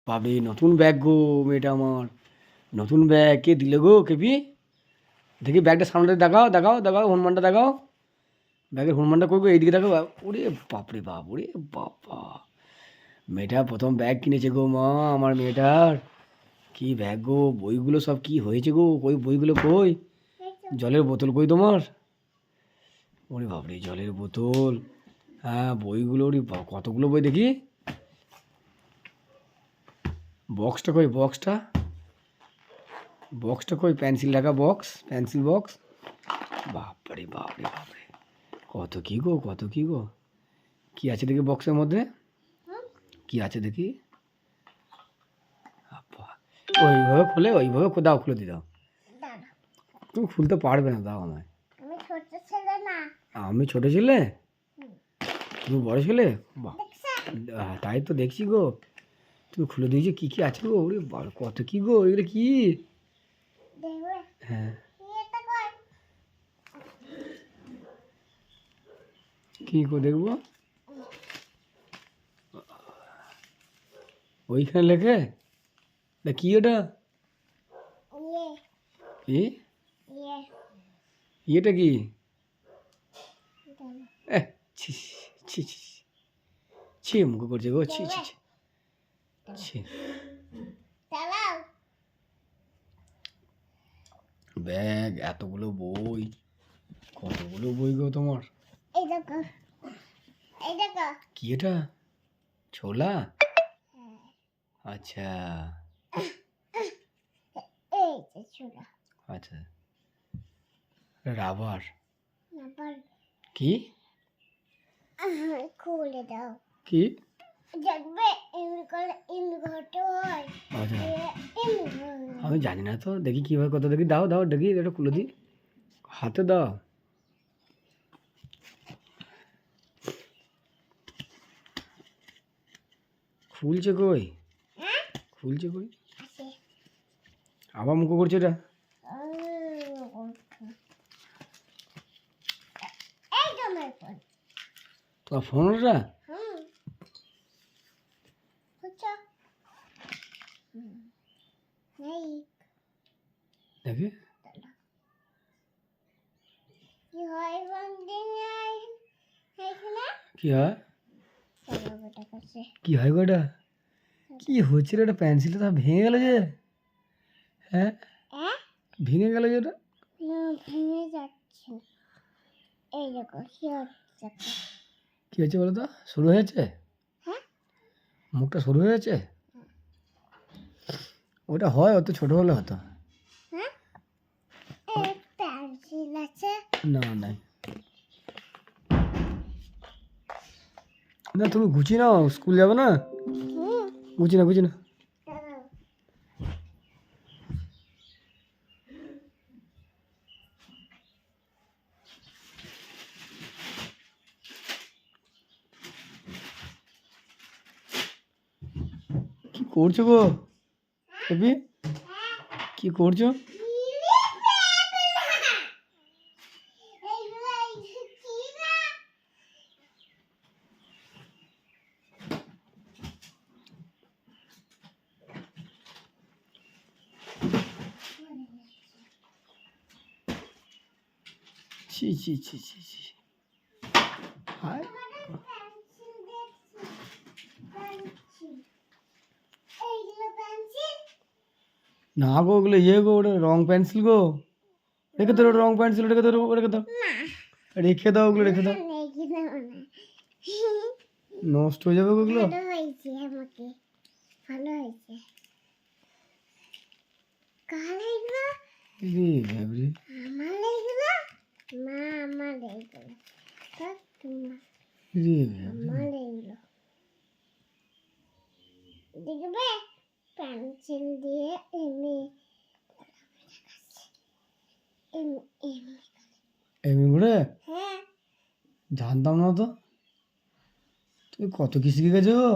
বাবরে নতুন ব্যাগ গো মেয়েটা আমার। নতুন ব্যাগ কে দিলে গো কেপি? দেখি ব্যাগটা সামনে দেখাও, দেখাও, দেখাও, হনুমানটা দেখাও। ব্যাগের হনুমানটা কই গো? এইদিকে দেখাও। ওরে বাপরে বাপ! ওরে বাবা! মেয়েটা ১ম ব্যাগ কিনেছে গো মা আমার মেয়েটার। কি ব্যাগ গো! বইগুলো সব কি হয়েছে গো? কই বইগুলো কই? জলের বোতল কই তোমার? ওরে বাপরে! জলের বোতল। হ্যাঁ, বইগুলো ওরে কতগুলো বই দেখি? বক্সটা কই বক্সটা? বক্সটা কই? পেন্সিল রাখা বক্স, পেন্সিল বক্স। বাপরে বাপরে বাপরে! কত কি গো, কত কি গো! কি আছে দেখি বক্সের মধ্যে? কি আছে দেখি? বাবা! ওইভাবে খুলে দাও, খুলে দিয়ে দাও। তুমি খুলতে পারবে না, দাও আমায়। আমি ছোট ছেলে না। আমি ছোট ছেলে? তুমি বড় ছেলে? বাহ! তাই তো দেখছি গো। তুমি খুলে দিয়েছো, কি কি আছে গো? ওরে বাবা! কত কি গো? এগুলো কি? দেখবে হ্যাঁ, এটা কই? কি গো দেখবো? ওইখানে লেখে? এটা কি ওটা? ইয়ে কি? ইয়ে এটা কি? দেখবে এহ! ছি, ছি, ছি, ছি। ছি মুখে করছে গো। ছি, ছি, ছি। ছি। চালাও। ব্যাগ, এতগুলো বই। কতগুলো বই গো তোমার? এই দেখো, এই দেখো। কি এটা? ছোলা? হ্যাঁ, আচ্ছা, এই যে ছোট আচ্ছা। রাবার। আবার কি? খুলে দাও। কি? দেখবে এমনি করলে এমনি ঘটে হয়। আচ্ছা, এমনি হয়। আমি জানি না তো। দেখি কিভাবে কত দেখি। দাও, দাও দেখি এটা খুলে দিই। হাতে দাও। খুলছে কই? হ্যাঁ খুলছে কই? আছে। আবার মুখে করছে এটা? এই তো আমার ফোন। তোমার ফোন ওটা? হুম বুঝছো? নেই দেখি কি হয় বন্ধু নাই এখানে কি হয়? চলো গোটা কাছে কি হয় গো এটা? কি হচ্ছে রে? এটা পেন্সিলটা তো ভেঙে গেল যে। হ্যাঁ, ভেঙে গেল যে এটা। ভেঙে যাচ্ছে না। এই দেখো কি হচ্ছে কি হয়েছে বলো তো? শুরু হয়েছে? হ্যাঁ মুখটা শুরু হয়েছে? ওটা হয়, অত ছোট হলে হতো। হ্যাঁ এই পেন্সিল আছে না নাই। না তুমি গুছিয়ে নাও, স্কুল যাবে না? হুম গুছিয়ে নাও, গুছিয়ে নাও। দাঁড়াও। কি করছো গো কবি? কি করছো? ছি ছি ছি ছি ছি। হায়! না গো, ওগুলো ইয়ে গো, ওটা রং পেন্সিল গো। রেখে দাও, ওটা রং পেন্সিল, রেখে দাও, রেখে দাও। রেখে দাও ওগুলো, রেখে দাও। নষ্ট হয়ে যাবে গো ওগুলো। ভালো হয়েছে আমাকে ভালো হয়েছে কার এগুলো রে বাবরে! আমার এগুলো মা আমার এগুলো দেখ তোমার রে বাবরে! আমার এগুলো দেখবে পেন্সিল দিয়ে এমনি এমনি এমনি এমনি করে? হ্যাঁ জানতাম না তো। তুমি কত কি শিখে গেছো গো?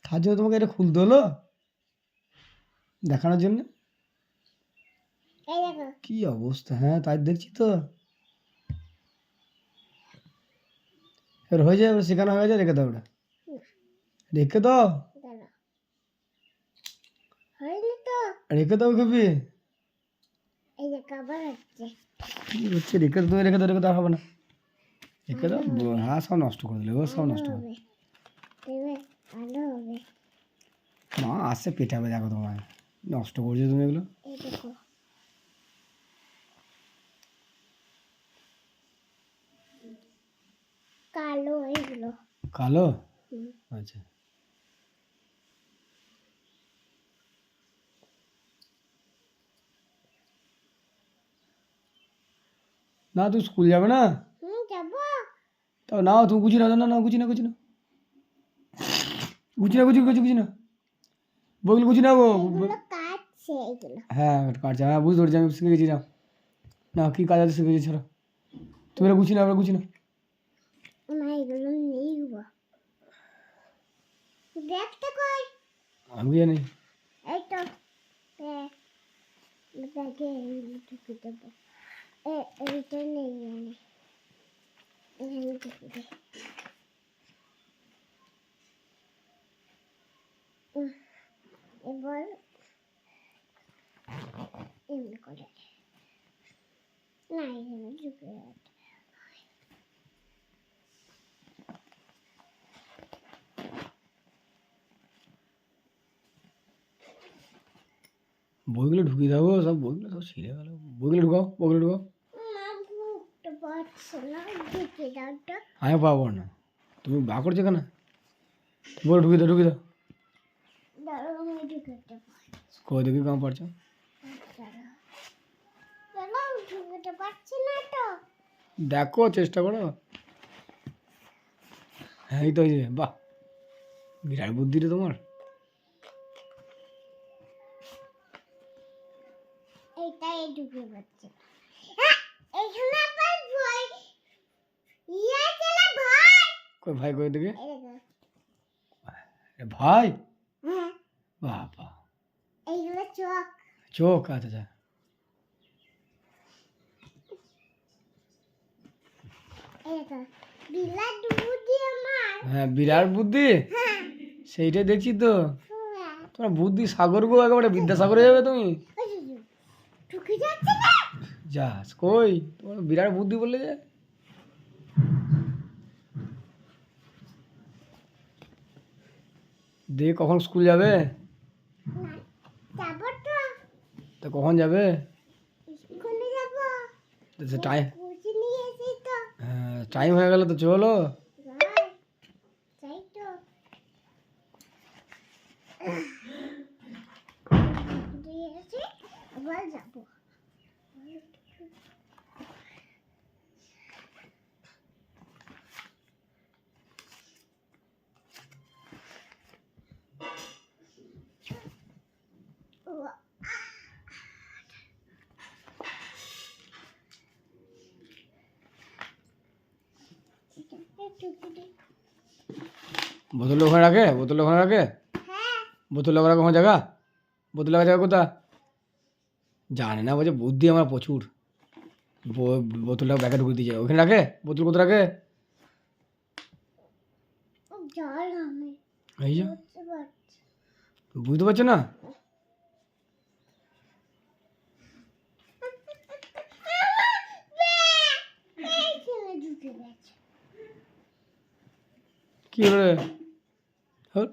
তার জন্য তোমাকে এটা খুলতে হলো দেখানোর জন্য? এই দেখো কি অবস্থা! হ্যাঁ, তাই দেখছি তো। এবার হয়ে যাবে, শেখানো হয়ে গেছে, রেখে দাও ওটা, রেখে দাও, দাঁড়া হয়নি তো। রেখে দাও কপি। এই যে কাবার হচ্ছে। কি হচ্ছে, রেখে দাও, রেখে দাও, রেখে দাও, হবে না, রেখে দাও। হ্যাঁ, সব নষ্ট করে দিলে গো, সব নষ্ট করে হবে দেবে, ভালো হবে। মা আসছে পেটাবে, দেখো তোমার নষ্ট করছো তুমি এগুলো। এই দেখো কালো এগুলো। কালো, হুম। আচ্ছা। না তুমি স্কুল যাবে না? যাবো। তাও নাও, তুমি গুছি না, না না গুছি না, গুছি না, গুছি না, গুছি না, বইগুলো গুছি না গো। এগুলো কাটছে এগুলো। হ্যাঁ কাটছে, হ্যাঁ বুঝতে পারছি, আমি শিখে গেছি। না না কি কাজ আছে শিখে গেছি, ছাড়া তুমি এটা গুছি না, আমরা গুছি না। না এগুলো নেই গো। ব্যাগটা কই? আমি জানি। এই তো ব্যাগে ঢুকে দেবো। এইটা নেই মানে এখানে ঢুকে দে। এবার এমনি করে না এখানে ঢুকে যাচ্ছে। বইগুলো ঢুকিয়ে দাও গো, সব বইগুলো সব ছিঁড়ে গেল। বইগুলো ঢুকাও, বইগুলো ঢুকাও। মা বুকটা পাচ্ছে না, ঢুকে দাও তো। আমি পাবো না, তুমি বা করছো কেন? বই ঢুকিয়ে দাও, ঢুকিয়ে দাও। দাঁড়াও আমি ঢুকাতে পারছি। কই দেখি কেমন পারছো। দাঁড়াও ঢুকাতে পারছি না তো। দেখো চেষ্টা করো। হ্যাঁ এই তো হয়েছে, বাহ, বিরাট বুদ্ধি রে তোমার। এইটাই ঢুকে পাচ্ছে। এখানে আবার ভয় ইয়ে চলে ভাই। কই ভাই, কই দেখি। এই দেখো। এ ভাই, হ্যাঁ বাবা, এইগুলো চোখ। চোখ, আচ্ছা আচ্ছা। এই দেখো বিরাট বুদ্ধি আমার। হ্যাঁ বিরাট বুদ্ধি, হ্যাঁ সেইটাই দেখছি তো। হ্যাঁ। তোমার বুদ্ধি সাগর গো, একেবারে বিদ্যাসাগরে যাবে তুমি। ওই যে, ঢুকে যাচ্ছে না। যাস কই, তোমার বিরাট বুদ্ধি বললে যে। দিয়ে কখন স্কুল যাবে? না যাবো তো, তা কখন যাবে? স্কুলে যাবো। টাইম, কুচি নিয়ে এসেছি তো। হ্যাঁ টাইম হয়ে গেল তো, চলো। যাই যাই তো। দিয়ে এসে আবার যাবো। বোতল ওখানে রাখে, বোতল ওখানে রাখে, হ্যাঁ বোতল ওখানে কোনো জায়গা, বোতল রাখা জায়গা কোথা? জানে না, বলছে বুদ্ধি আমার প্রচুর। বোতলটা ব্যাগে ঢুকে দিয়ে যায়, ওখানে রাখে, বোতল কোথায় রাখে? জল আমি এই যে, বুঝতে পারছি। বুঝতে পারছো না? এইখানে ঢুকে গেছে। কি হলো রে? হল